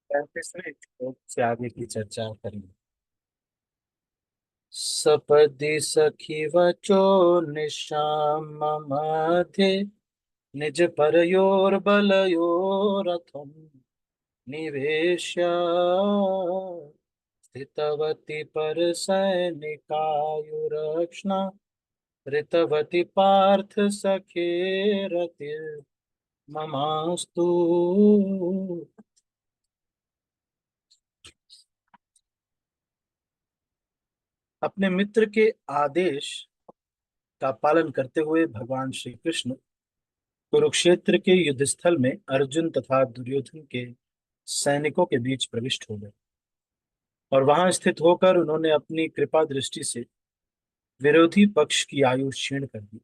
पैंतीसवें श्लोक से आगे की चर्चा करेंगे। सपदि सखी वचो निशाम मध्ये निज परयोर बलयोरथम निवेश्य स्थितवती पर सैनिकायुरक्षणा ऋतवती पार्थ सखेरति ममास्तु। अपने मित्र के आदेश का पालन करते हुए भगवान श्री कृष्ण कुरुक्षेत्र के युद्ध स्थल में अर्जुन तथा दुर्योधन के सैनिकों के बीच प्रविष्ट हो गए और वहां स्थित होकर उन्होंने अपनी कृपा दृष्टि से विरोधी पक्ष की आयु क्षीण कर दी।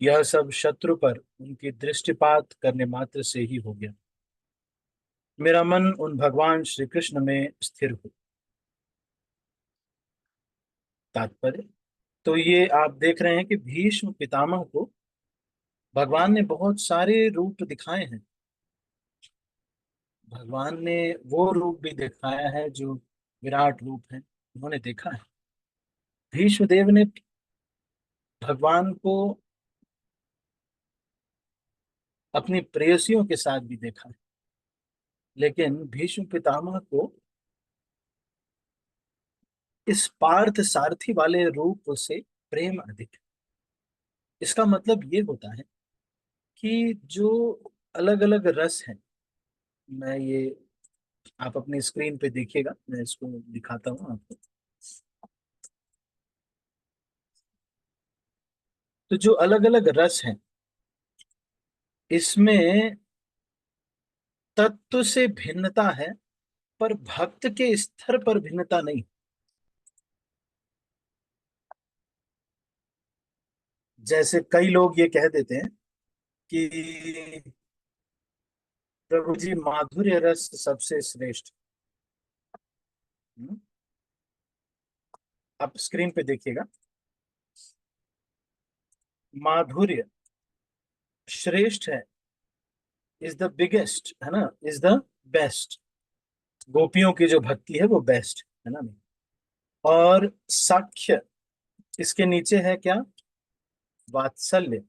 यह सब शत्रु पर उनकी दृष्टिपात करने मात्र से ही हो गया। मेरा मन उन भगवान श्री कृष्ण में स्थिर हो। तात्पर्य। तो ये आप देख रहे हैं कि भीष्म पितामह को भगवान ने बहुत सारे रूप दिखाए हैं। भगवान ने वो रूप भी दिखाया है जो विराट रूप है, उन्होंने देखा है। भीष्म देव ने भगवान को अपनी प्रेयसियों के साथ भी देखा है, लेकिन भीष्म पितामह को इस पार्थ सारथी वाले रूप से प्रेम अधिक है। इसका मतलब ये होता है कि जो अलग अलग रस है, मैं ये आप अपनी स्क्रीन पे देखिएगा, मैं इसको दिखाता हूँ आपको। तो जो अलग अलग रस हैं, इसमें तत्व से भिन्नता है, पर भक्त के स्तर पर भिन्नता नहीं। जैसे कई लोग ये कह देते हैं कि प्रभु जी माधुर्य रस सबसे श्रेष्ठ। हम्म, आप स्क्रीन पे देखिएगा। माधुर्य श्रेष्ठ है, इज द बिगेस्ट, है ना, इज द बेस्ट। गोपियों की जो भक्ति है वो बेस्ट है ना। और साख्य, इसके नीचे है क्या? वात्सल्य।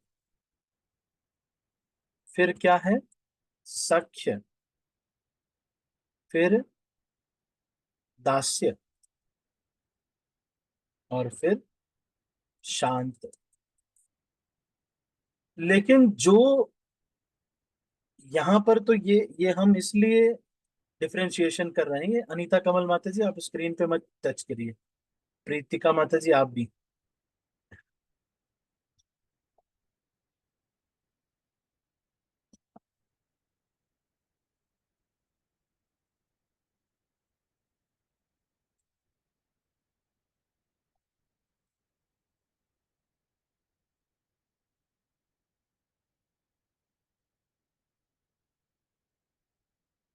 फिर क्या है? सख्य। फिर दास्य। और फिर शांत। लेकिन जो यहाँ पर तो ये हम इसलिए डिफरेंशिएशन कर रहे हैं। ये अनीता कमल माता जी, आप स्क्रीन पे मत टच करिए। प्रीतिका माता जी, आप भी।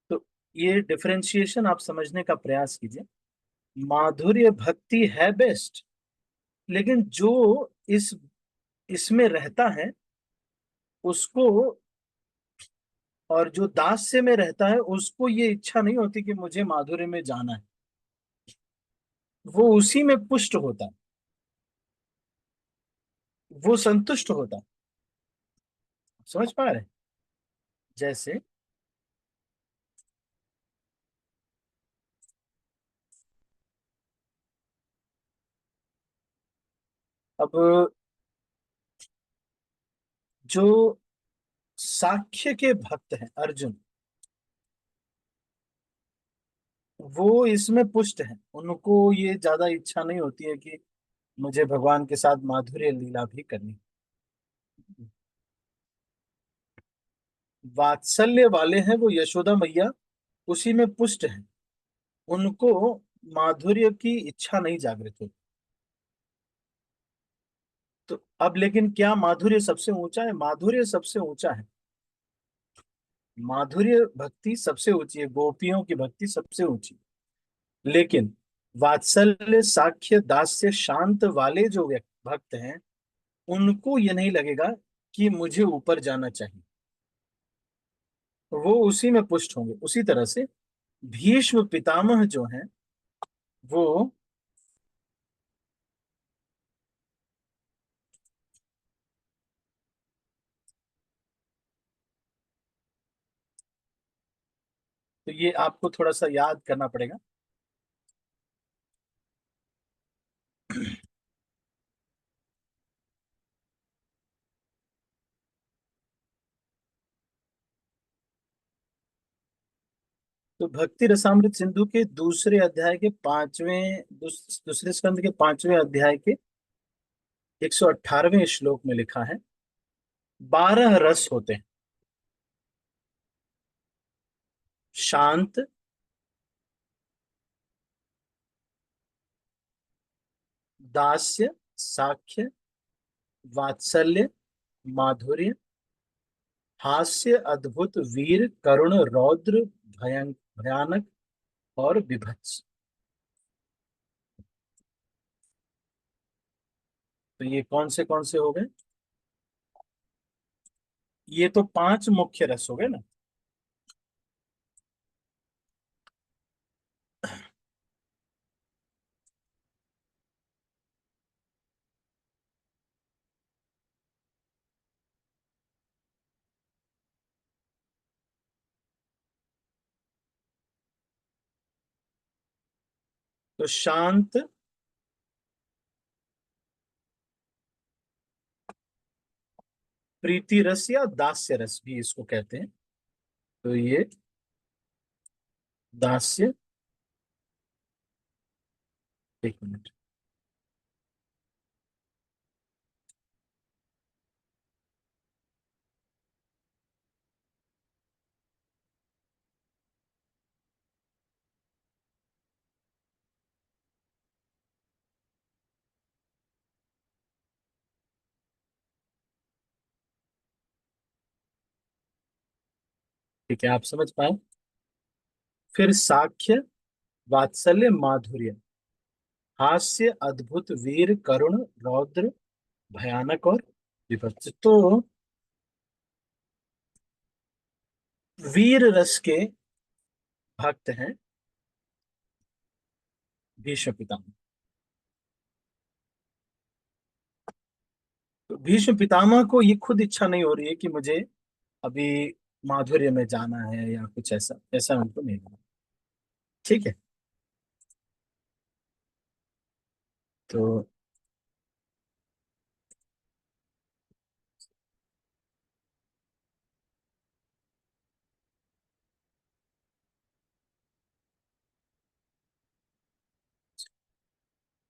तो ये डिफरेंशिएशन आप समझने का प्रयास कीजिए। माधुर्य भक्ति है बेस्ट, लेकिन जो इस इसमें रहता है उसको, और जो दास्य में रहता है उसको ये इच्छा नहीं होती कि मुझे माधुर्य में जाना है। वो उसी में पुष्ट होता है, वो संतुष्ट होता है। समझ पा रहे हैं? जैसे अब जो साख्य के भक्त हैं अर्जुन, वो इसमें पुष्ट हैं। उनको ये ज्यादा इच्छा नहीं होती है कि मुझे भगवान के साथ माधुर्य लीला भी करनी। वात्सल्य वाले हैं वो यशोदा मैया, उसी में पुष्ट हैं। उनको माधुर्य की इच्छा नहीं जागृत होती। तो अब लेकिन क्या माधुर्य सबसे ऊंचा है? माधुर्य सबसे ऊंचा है। माधुर्य भक्ति सबसे ऊंची है, गोपियों की भक्ति सबसे ऊंची। लेकिन वात्सल्य साख्य दास्य शांत वाले जो भक्त हैं, उनको ये नहीं लगेगा कि मुझे ऊपर जाना चाहिए। वो उसी में पुष्ट होंगे। उसी तरह से भीष्म पितामह जो हैं वो तो ये आपको थोड़ा सा याद करना पड़ेगा। तो भक्ति रसामृत सिंधु के दूसरे अध्याय के दूसरे स्कंद के 5वें अध्याय के 118वें श्लोक में लिखा है, 12 रस होते हैं। शांत, दास्य, साख्य, वात्सल्य, माधुर्य, हास्य, अद्भुत, वीर, करुण, रौद्र, भयानक और विभत्स। तो ये कौन से हो गए? ये तो 5 मुख्य रस हो गए ना। तो शांत, प्रीति रस या दास्य रस भी इसको कहते हैं। तो ये दास्य, एक मिनट, ठीक है, आप समझ पाए। फिर साख्य, वात्सल्य, माधुर्य, हास्य, अद्भुत, वीर, करुण, रौद्र, भयानक और विभत्स। तो वीर रस के भक्त हैं भीष्म पितामह। तो भीष्म पितामह को ये खुद इच्छा नहीं हो रही है कि मुझे अभी माधुर्य में जाना है या कुछ ऐसा ऐसा उनको नहीं लगा। ठीक है। तो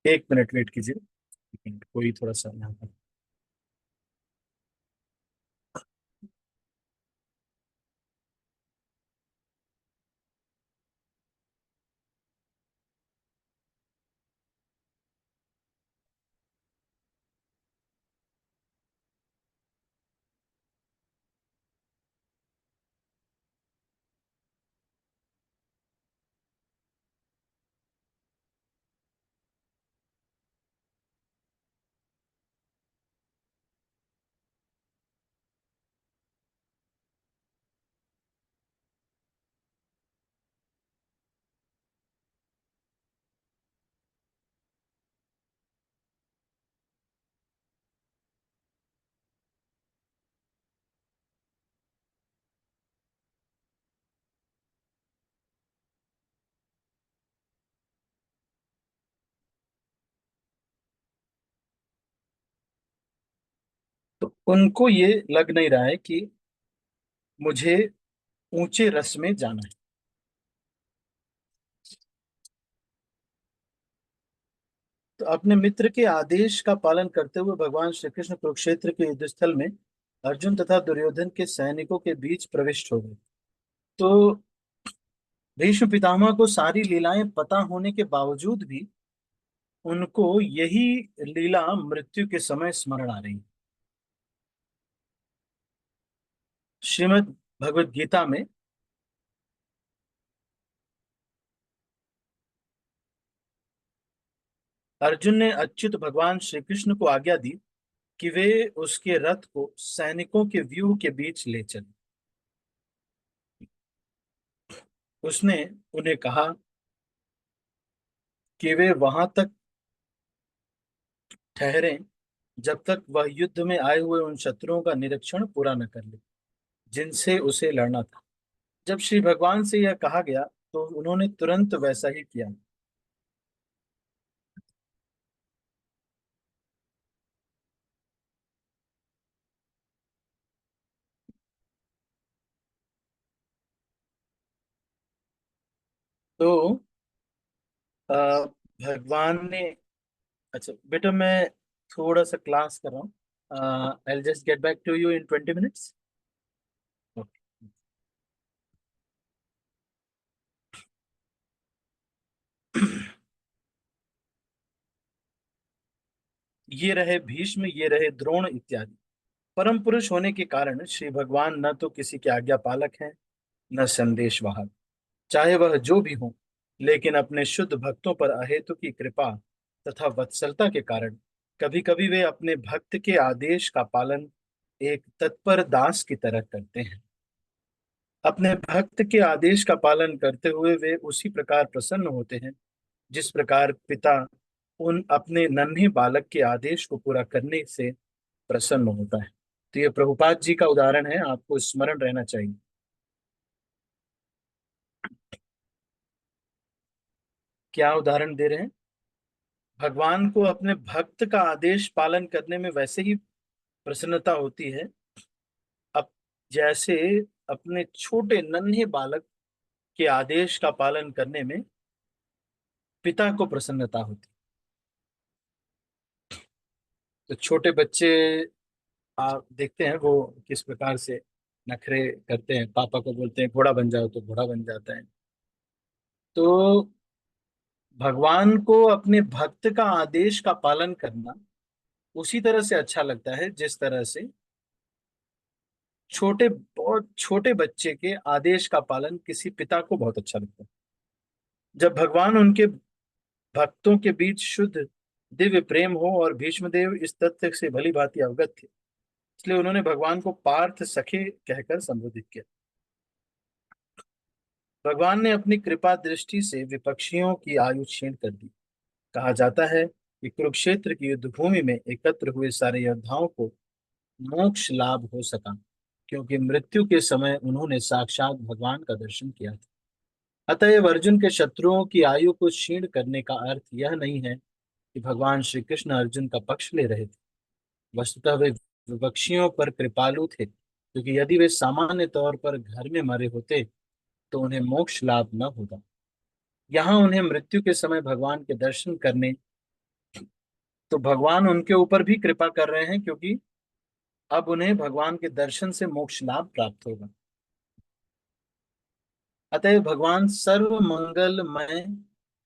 1 मिनट वेट कीजिए। 1 मिनट, कोई थोड़ा सा यहाँ पर। तो उनको ये लग नहीं रहा है कि मुझे ऊंचे रस में जाना है। तो अपने मित्र के आदेश का पालन करते हुए भगवान श्री कृष्ण कुरुक्षेत्र के युद्ध स्थल में अर्जुन तथा दुर्योधन के सैनिकों के बीच प्रविष्ट हो गए। तो भीष्म पितामह को सारी लीलाएं पता होने के बावजूद भी उनको यही लीला मृत्यु के समय स्मरण आ रही। श्रीमद् भगवत गीता में अर्जुन ने अच्युत भगवान श्री कृष्ण को आज्ञा दी कि वे उसके रथ को सैनिकों के व्यूह के बीच ले चले। उसने उन्हें कहा कि वे वहां तक ठहरें जब तक वह युद्ध में आए हुए उन शत्रुओं का निरीक्षण पूरा न कर ले जिनसे उसे लड़ना था। जब श्री भगवान से यह कहा गया तो उन्होंने तुरंत वैसा ही किया। तो अ, भगवान ने, अच्छा बेटा मैं थोड़ा सा क्लास कर रहा हूँ। I just get back to you in 20 minutes. ये रहे भीष्म, ये रहे द्रोण इत्यादि। परम पुरुष होने के कारण श्री भगवान न तो किसी के आज्ञा पालक हैं, न संदेश वाहक, चाहे वह जो भी हो। लेकिन अपने शुद्ध भक्तों पर अहेतु की कृपा तथा वत्सलता के कारण कभी कभी वे अपने भक्त के आदेश का पालन एक तत्पर दास की तरह करते हैं। अपने भक्त के आदेश का पालन करते हुए वे उसी प्रकार प्रसन्न होते हैं जिस प्रकार पिता उन अपने नन्हे बालक के आदेश को पूरा करने से प्रसन्न होता है। तो ये प्रभुपाद जी का उदाहरण है, आपको स्मरण रहना चाहिए। क्या उदाहरण दे रहे हैं? भगवान को अपने भक्त का आदेश पालन करने में वैसे ही प्रसन्नता होती है अब जैसे अपने छोटे नन्हे बालक के आदेश का पालन करने में पिता को प्रसन्नता होती। तो छोटे बच्चे आप देखते हैं वो किस प्रकार से नखरे करते हैं, पापा को बोलते हैं घोड़ा बन जाओ तो घोड़ा बन जाता है। तो भगवान को अपने भक्त का आदेश का पालन करना उसी तरह से अच्छा लगता है जिस तरह से छोटे बहुत छोटे बच्चे के आदेश का पालन किसी पिता को बहुत अच्छा लगता है। जब भगवान उनके भक्तों के बीच शुद्ध दिव्य प्रेम हो और भीष्मदेव इस तथ्य से भली भांति अवगत थे, इसलिए उन्होंने भगवान को पार्थ सखे कहकर संबोधित किया। भगवान ने अपनी कृपा दृष्टि से विपक्षियों की आयु क्षीण कर दी। कहा जाता है कि कुरुक्षेत्र की युद्ध भूमि में एकत्र हुए सारे योद्धाओं को मोक्ष लाभ हो सका, क्योंकि मृत्यु के समय उन्होंने साक्षात भगवान का दर्शन किया था। अतएव अर्जुन के शत्रुओं की आयु को क्षीण करने का अर्थ यह नहीं है कि भगवान श्री कृष्ण अर्जुन का पक्ष ले रहे थे। वस्तुतः वे विपक्षियों पर कृपालु थे, क्योंकि यदि वे सामान्य तौर पर घर में मरे होते तो उन्हें मोक्ष लाभ न होता। यहाँ उन्हें मृत्यु के समय भगवान के दर्शन करने, तो भगवान उनके ऊपर भी कृपा कर रहे हैं, क्योंकि अब उन्हें भगवान के दर्शन से मोक्ष लाभ प्राप्त होगा। अतः भगवान सर्व मंगलमय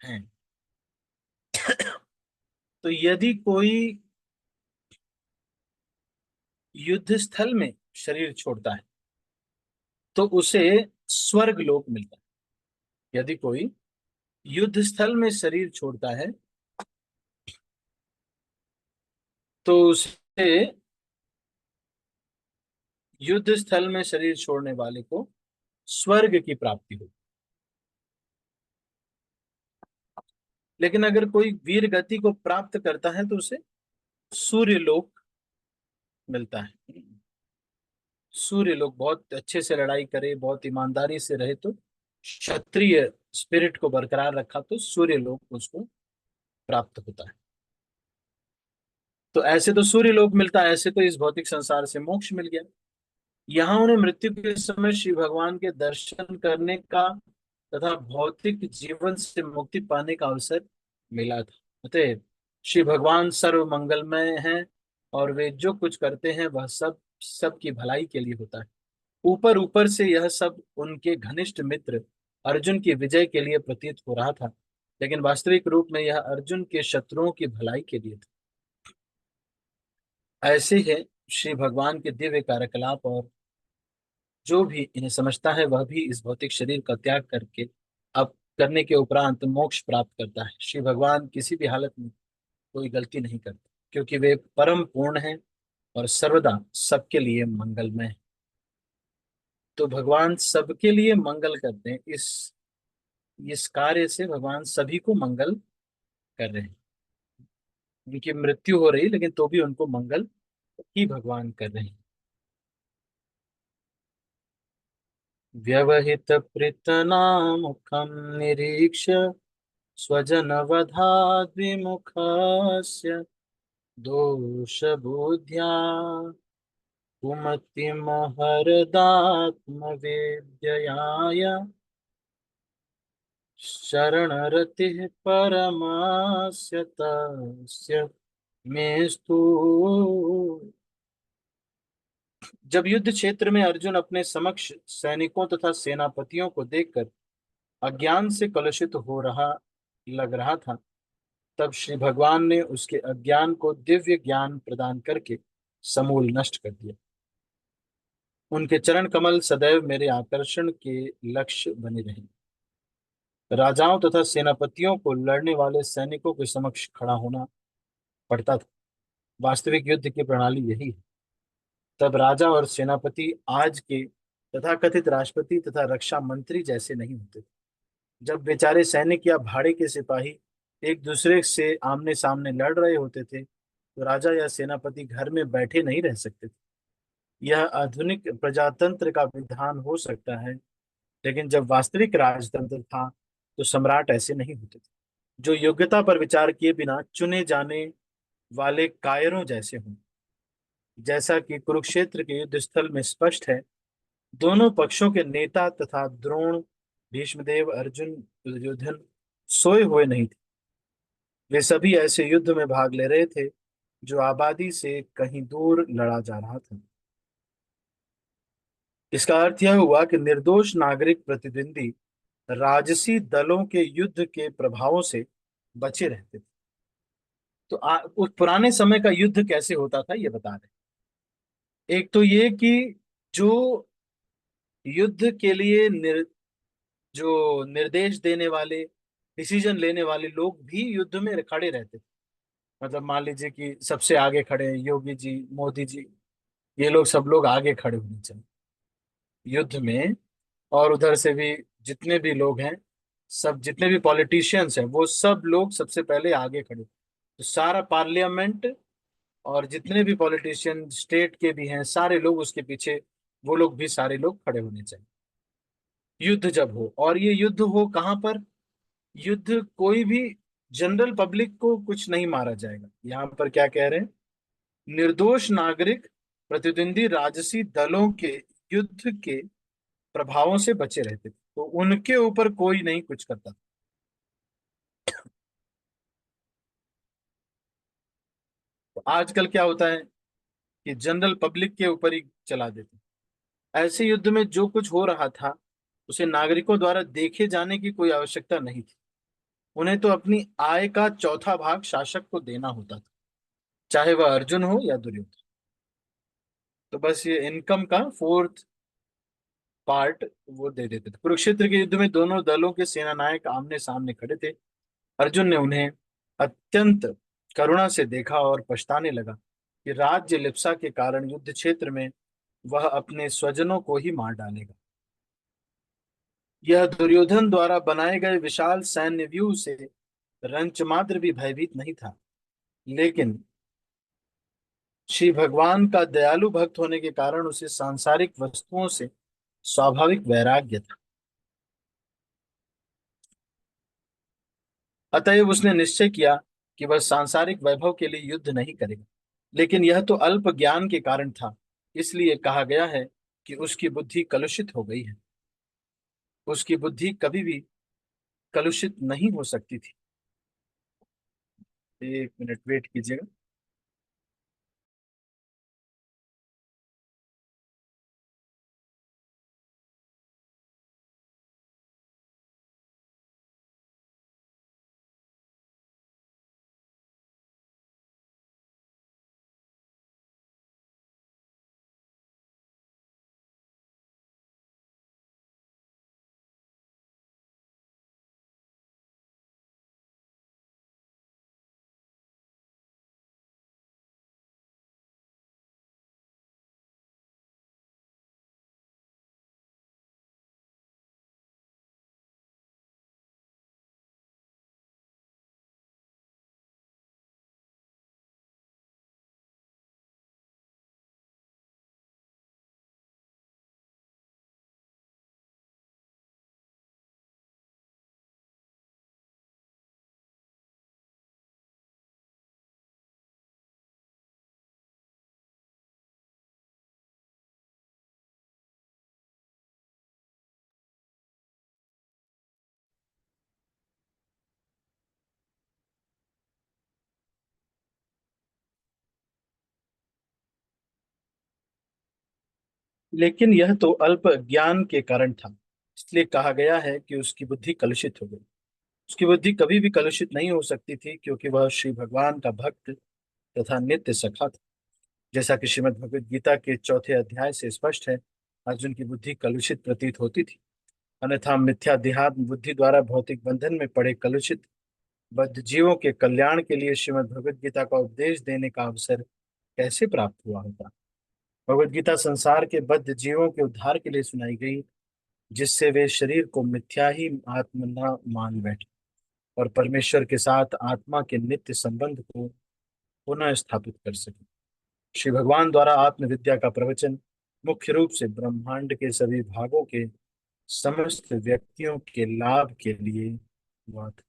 हैं। तो यदि कोई युद्ध स्थल में शरीर छोड़ता है तो उसे स्वर्ग लोक मिलता है। यदि कोई युद्ध स्थल में शरीर छोड़ता है तो उसे युद्ध स्थल में शरीर छोड़ने वाले को स्वर्ग की प्राप्ति होगी। लेकिन अगर कोई वीर गति को प्राप्त करता है तो उसे सूर्य लोक मिलता है। सूर्य लोग बहुत अच्छे से लड़ाई करे, बहुत ईमानदारी से रहे तो क्षत्रिय स्पिरिट को बरकरार रखा तो सूर्य लोक उसको प्राप्त होता है। तो ऐसे तो सूर्य लोक मिलता है, ऐसे तो इस भौतिक संसार से मोक्ष मिल गया। यहाँ उन्हें मृत्यु के समय श्री भगवान के दर्शन करने का तथा भौतिक जीवन से मुक्ति पाने का अवसर मिला था। अतः श्री भगवान सर्व मंगलमय हैं और वे जो कुछ करते हैं वह सब सबकी भलाई के लिए होता है। ऊपर ऊपर से यह सब उनके घनिष्ठ मित्र अर्जुन की विजय के लिए प्रतीत हो रहा था, लेकिन वास्तविक रूप में यह अर्जुन के शत्रुओं की भलाई के लिए था। ऐसे है श्री भगवान के दिव्य कार्यकलाप, और जो भी इन्हें समझता है वह भी इस भौतिक शरीर का त्याग करके अब करने के उपरांत मोक्ष प्राप्त करता है। श्री भगवान किसी भी हालत में कोई गलती नहीं करते, क्योंकि वे परम पूर्ण हैं और सर्वदा सबके लिए मंगलमय हैं। तो भगवान सबके लिए मंगल करते हैं। इस इस कार्य से भगवान सभी को मंगल कर रहे हैं। उनकी मृत्यु हो रही लेकिन तो भी उनको मंगल ही भगवान कर रहे हैं। व्यवहित प्रीतनामुखं निरीक्ष्य स्वजनवधाद्विमुखस्य दोषबुद्ध्या कुमतिमहरदात्मवेद्ययाय शरणरतिः परमास्य तस्य मेस्तु। जब युद्ध क्षेत्र में अर्जुन अपने समक्ष सैनिकों तथा सेनापतियों को देखकर अज्ञान से कलुषित हो रहा लग रहा था, तब श्री भगवान ने उसके अज्ञान को दिव्य ज्ञान प्रदान करके समूल नष्ट कर दिया। उनके चरण कमल सदैव मेरे आकर्षण के लक्ष्य बने रहे। राजाओं तथा सेनापतियों को लड़ने वाले सैनिकों के समक्ष खड़ा होना पड़ता था। वास्तविक युद्ध की प्रणाली यही है। तब राजा और सेनापति आज के तथाकथित राष्ट्रपति तथा रक्षा मंत्री जैसे नहीं होते। जब बेचारे सैनिक या भाड़े के सिपाही एक दूसरे से आमने सामने लड़ रहे होते थे, तो राजा या सेनापति घर में बैठे नहीं रह सकते थे। यह आधुनिक प्रजातंत्र का विधान हो सकता है, लेकिन जब वास्तविक राजतंत्र था तो सम्राट ऐसे नहीं होते थे, जो योग्यता पर विचार किए बिना चुने जाने वाले कायरों जैसे हों। जैसा कि कुरुक्षेत्र के युद्ध स्थल में स्पष्ट है, दोनों पक्षों के नेता तथा द्रोण, भीष्मदेव, अर्जुन, दुर्योधन सोए हुए नहीं थे। वे सभी ऐसे युद्ध में भाग ले रहे थे जो आबादी से कहीं दूर लड़ा जा रहा था। इसका अर्थ यह हुआ कि निर्दोष नागरिक प्रतिद्वंदी राजसी दलों के युद्ध के प्रभावों से बचे रहते थे। तो उस पुराने समय का युद्ध कैसे होता था ये बता रहे। एक तो ये कि जो युद्ध के लिए जो निर्देश देने वाले, डिसीजन लेने वाले लोग भी युद्ध में खड़े रहते थे। मतलब मान लीजिए कि सबसे आगे खड़े हैं योगी जी, मोदी जी, ये लोग सब लोग आगे खड़े होने चाहिए युद्ध में। और उधर से भी जितने भी लोग हैं, सब जितने भी पॉलिटिशियंस हैं, वो सब लोग सबसे पहले आगे खड़े। तो सारा पार्लियामेंट और जितने भी पॉलिटिशियन स्टेट के भी हैं, सारे लोग उसके पीछे, वो लोग भी सारे लोग खड़े होने चाहिए युद्ध जब हो। और ये युद्ध हो कहाँ पर? युद्ध कोई भी जनरल पब्लिक को कुछ नहीं मारा जाएगा। यहाँ पर क्या कह रहे हैं? निर्दोष नागरिक प्रतिद्वंदी राजसी दलों के युद्ध के प्रभावों से बचे रहते थे, तो उनके ऊपर कोई नहीं कुछ करता। तो आजकल क्या होता है कि जनरल पब्लिक के ऊपर ही चला देते। ऐसे युद्ध में जो कुछ हो रहा था उसे नागरिकों द्वारा देखे जाने की कोई आवश्यकता नहीं थी। उन्हें तो अपनी आय का चौथा भाग शासक को देना होता था, चाहे वह अर्जुन हो या दुर्योधन। तो बस ये इनकम का फोर्थ पार्ट वो दे देते थे। कुरुक्षेत्र के युद्ध में दोनों दलों के सेना नायक आमने सामने खड़े थे। अर्जुन ने उन्हें अत्यंत करुणा से देखा और पछताने लगा कि राज्य लिप्सा के कारण युद्ध क्षेत्र में वह अपने स्वजनों को ही मार डालेगा। यह दुर्योधन द्वारा बनाए गए विशाल सैन्य व्यूह से रंच मात्र भी भयभीत नहीं था, लेकिन श्री भगवान का दयालु भक्त होने के कारण उसे सांसारिक वस्तुओं से स्वाभाविक वैराग्य था। अतएव उसने निश्चय किया कि वह सांसारिक वैभव के लिए युद्ध नहीं करेगा। लेकिन यह तो अल्प ज्ञान के कारण था, इसलिए कहा गया है कि उसकी बुद्धि कलुषित हो गई है। उसकी बुद्धि कभी भी कलुषित नहीं हो सकती थी। एक मिनट वेट कीजिएगा। लेकिन यह तो अल्प ज्ञान के कारण था, इसलिए कहा गया है कि उसकी बुद्धि कलुषित हो गई। उसकी बुद्धि कभी भी कलुषित नहीं हो सकती थी, क्योंकि वह श्री भगवान का भक्त तथा नित्य सखा था। जैसा कि श्रीमद् भगवद गीता के 4 अध्याय से स्पष्ट है, अर्जुन की बुद्धि कलुषित प्रतीत होती थी। अन्यथा मिथ्या देहात्म बुद्धि द्वारा भौतिक बंधन में पड़े कलुषित बद्ध जीवों के कल्याण के लिए श्रीमद् भगवद गीता का उपदेश देने का अवसर कैसे प्राप्त हुआ होता। भगवद गीता संसार के बद्ध जीवों के उद्धार के लिए सुनाई गई, जिससे वे शरीर को मिथ्या ही आत्म न मान बैठे और परमेश्वर के साथ आत्मा के नित्य संबंध को पुनः स्थापित कर सके। श्री भगवान द्वारा आत्मविद्या का प्रवचन मुख्य रूप से ब्रह्मांड के सभी भागों के समस्त व्यक्तियों के लाभ के लिए हुआ था।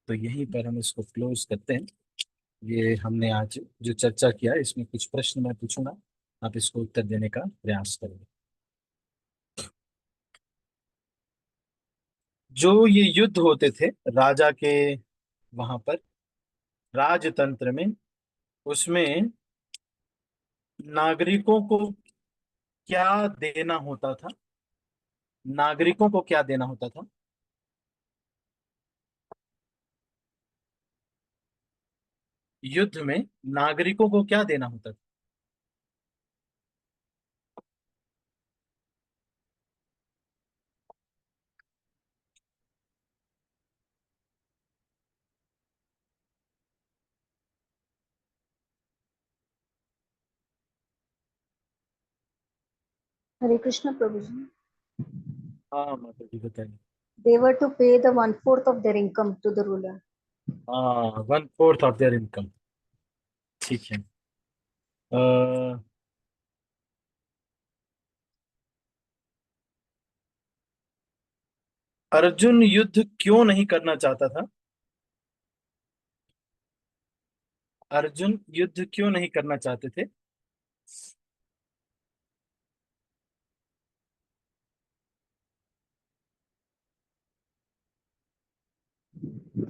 तो यहीं पर हम इसको क्लोज करते हैं। ये हमने आज जो चर्चा किया, इसमें कुछ प्रश्न मैं पूछूंगा, आप इसको उत्तर देने का प्रयास करेंगे। जो ये युद्ध होते थे राजा के वहां पर राजतंत्र में, उसमें नागरिकों को क्या देना होता था? नागरिकों को क्या देना होता था? युद्ध में नागरिकों को क्या देना होता था? हरे कृष्ण प्रभु जी। हाँ माता जी बताइए। They were to pay the 1/4 of their income to the ruler. हाँ, 1/4 ऑफ देयर इनकम। ठीक है। अ, अर्जुन युद्ध क्यों नहीं करना चाहता था? अर्जुन युद्ध क्यों नहीं करना चाहते थे?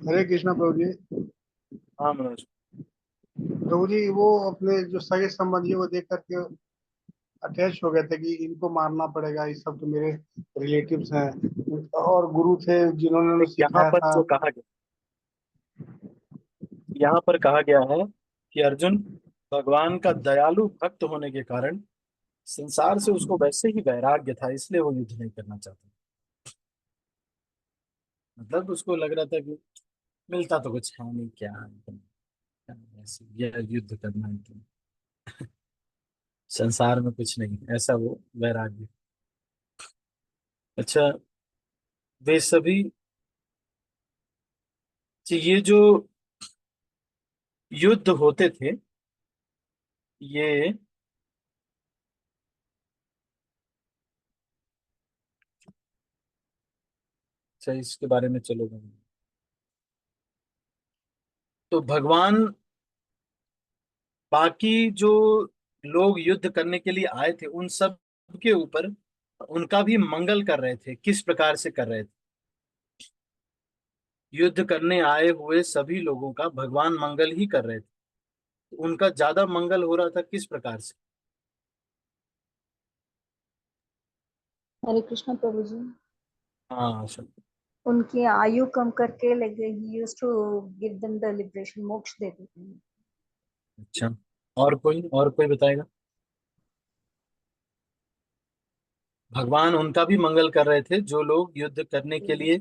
हरे कृष्णा प्रभु जी। हाँ मनोज। प्रभु जी वो अपने जो सगे संबंधियों को देख करके अटैच हो गए थे कि इनको मारना पड़ेगा, ये सब तो मेरे रिलेटिव्स हैं और गुरु थे जिन्होंने उन्हें यहाँ सिखाया पर था। जो कहा गया, यहाँ पर कहा गया है कि अर्जुन भगवान का दयालु भक्त होने के कारण संसार से उसको वैसे ही वैराग्य था, इसलिए वो युद्ध नहीं करना चाहता। मतलब उसको लग रहा था कि मिलता तो कुछ है नहीं, क्या है ऐसे ये युद्ध करना है तो संसार में कुछ नहीं, ऐसा वो वैराग्य। अच्छा, वे सभी ये जो युद्ध होते थे, ये अच्छा इसके बारे में चलो तो भगवान बाकी जो लोग युद्ध करने के लिए आए थे उन सब के ऊपर उनका भी मंगल कर रहे थे। किस प्रकार से कर रहे थे? युद्ध करने आए हुए सभी लोगों का भगवान मंगल ही कर रहे थे, तो उनका ज्यादा मंगल हो रहा था किस प्रकार से? हरे कृष्ण प्रभु जी। हाँ सब। उनकी आयु कम करके लगे ही used to give them the liberation, मोक्ष देते थे। अच्छा, और कोई बताएगा? भगवान उनका भी मंगल कर रहे थे जो लोग युद्ध करने के लिए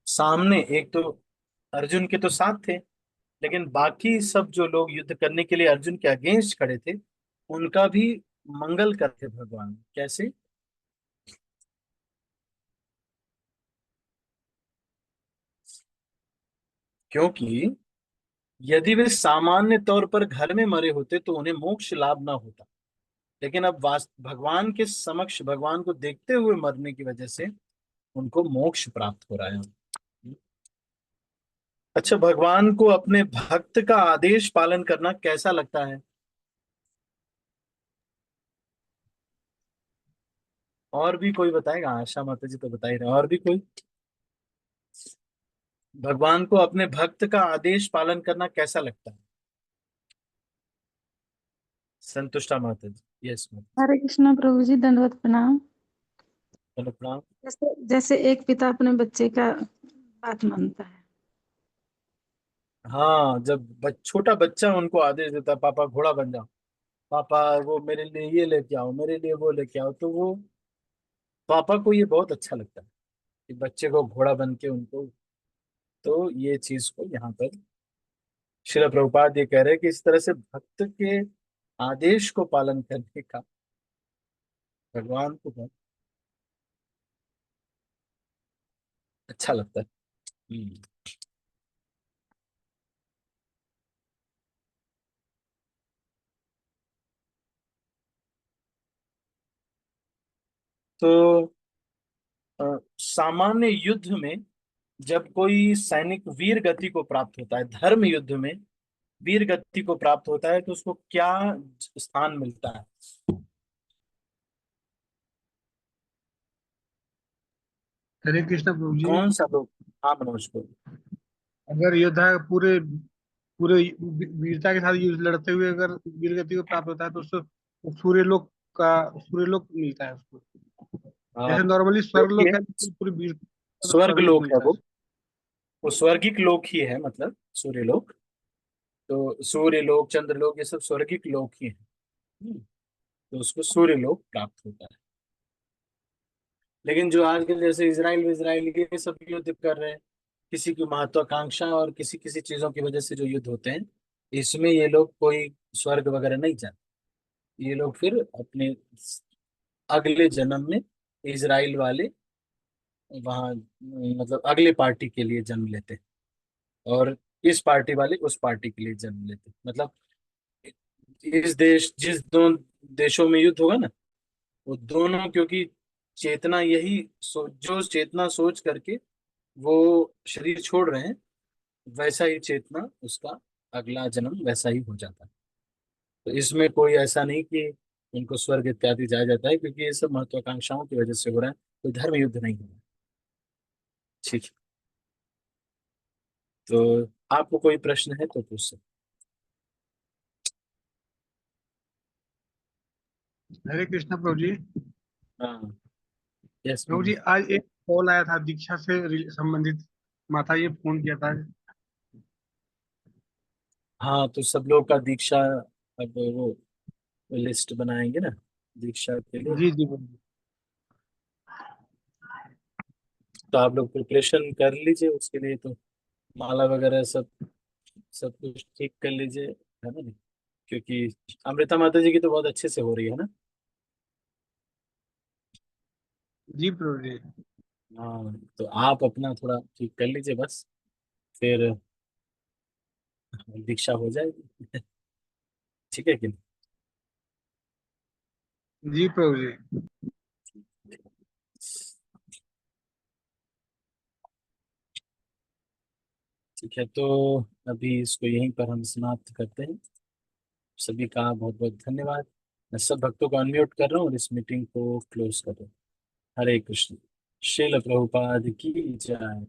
सामने, एक तो अर्जुन के तो साथ थे, लेकिन बाकी सब जो लोग युद्ध करने के लिए अर्जुन के अगेंस्ट खड़े थे उनका भी मंगल करते भगवान। कैसे? क्योंकि यदि वे सामान्य तौर पर घर में मरे होते तो उन्हें मोक्ष लाभ ना होता, लेकिन अब भगवान के समक्ष भगवान को देखते हुए मरने की वजह से उनको मोक्ष प्राप्त हो रहा है। अच्छा, भगवान को अपने भक्त का आदेश पालन करना कैसा लगता है? और भी कोई बताएगा? आशा माता जी तो बता ही रहे, और भी कोई? भगवान को अपने भक्त का आदेश पालन करना कैसा लगता है? संतुष्टा माता जी। Yes ma'am. हरे कृष्णा प्रभु जी, दंडवत प्रणाम। हेलो प्रणाम। जैसे जैसे एक पिता अपने बच्चे का बात मानता है। हाँ, जब छोटा बच्चा उनको आदेश देता है, पापा घोड़ा बन जाओ, पापा वो मेरे लिए ये लेके आओ, मेरे लिए वो लेके आओ, तो वो पापा को ये बहुत अच्छा लगता है कि बच्चे को घोड़ा बन के उनको। तो ये चीज को यहाँ पर श्रील प्रभुपाद ये कह रहे हैं कि इस तरह से भक्त के आदेश को पालन करने का भगवान को बहुत अच्छा लगता है। हम्म। तो सामान्य युद्ध में जब कोई सैनिक वीर गति को प्राप्त होता है, धर्म युद्ध में वीर गति को प्राप्त होता है, तो उसको क्या स्थान मिलता है? हरे कृष्ण प्रभु जी। कौन सा लोग? हाँ मनोज को। अगर योद्धा पूरे पूरे वीरता के साथ युद्ध लड़ते हुए अगर वीर गति को प्राप्त होता है तो उसको सूर्यलोक का सूर्यलोक मिलता है उसको। हाँ, जैसे नॉर्मली जो भी स्वर्गलोक है, है लेकिन पूरी वीर तो स्वर्ग स्वर्गलोक लोक है मिलता है। वो स्वर्गिक लोक ही है, मतलब सूर्यलोक। तो सूर्यलोक, चंद्रलोक, ये सब स्वर्गिक लोक ही है। तो उसको सूर्यलोक प्राप्त होता है। लेकिन जो आजकल जैसे इसराइल इसराइल ये सब युद्ध कर रहे हैं, किसी की महत्वाकांक्षा और किसी किसी चीजों की वजह से जो युद्ध होते हैं, इसमें ये लोग कोई स्वर्ग वगैरह नहीं जाते। ये लोग फिर अपने अगले जन्म में इजराइल वाले वहाँ मतलब अगले पार्टी के लिए जन्म लेते हैं, और इस पार्टी वाले उस पार्टी के लिए जन्म लेते हैं। मतलब इस देश जिस दो देशों में युद्ध होगा ना, वो दोनों, क्योंकि चेतना यही जो चेतना सोच करके वो शरीर छोड़ रहे हैं, वैसा ही चेतना उसका अगला जन्म वैसा ही हो जाता है। तो इसमें कोई ऐसा नहीं कि उनको स्वर्ग इत्यादि जाया जाता है, क्योंकि ये सब महत्वाकांक्षाओं की वजह से हो रहा है, कोई धर्म युद्ध नहीं हो रहा है। ठीक है। तो आपको कोई प्रश्न है तो पूछ सकते हरे कृष्ण प्रभु जी। हैं। हाँ। यस प्रभु जी मैम। आज एक कॉल आया था दीक्षा से संबंधित। माता जी फोन किया था। हाँ, तो सब लोग का दीक्षा, अब वो लिस्ट बनाएंगे ना दीक्षा के लिए। जी जी प्रभु जी। तो आप लोग प्रिपरेशन कर लीजिए उसके लिए, तो माला वगैरह सब सब कुछ ठीक कर लीजिए, है ना? क्योंकि अमृता माता जी की तो बहुत अच्छे से हो रही है ना। जी प्रभु जी। हाँ, तो आप अपना थोड़ा ठीक कर लीजिए बस, फिर दीक्षा हो जाएगी। ठीक है कि नहीं? जी प्रभु जी। ठीक है, तो अभी इसको यहीं पर हम समाप्त करते हैं। सभी का बहुत बहुत धन्यवाद। मैं सब भक्तों को अनम्यूट कर रहा हूँ और इस मीटिंग को क्लोज कर रहा हूँ। हरे कृष्ण। श्रील प्रभुपाद की जय।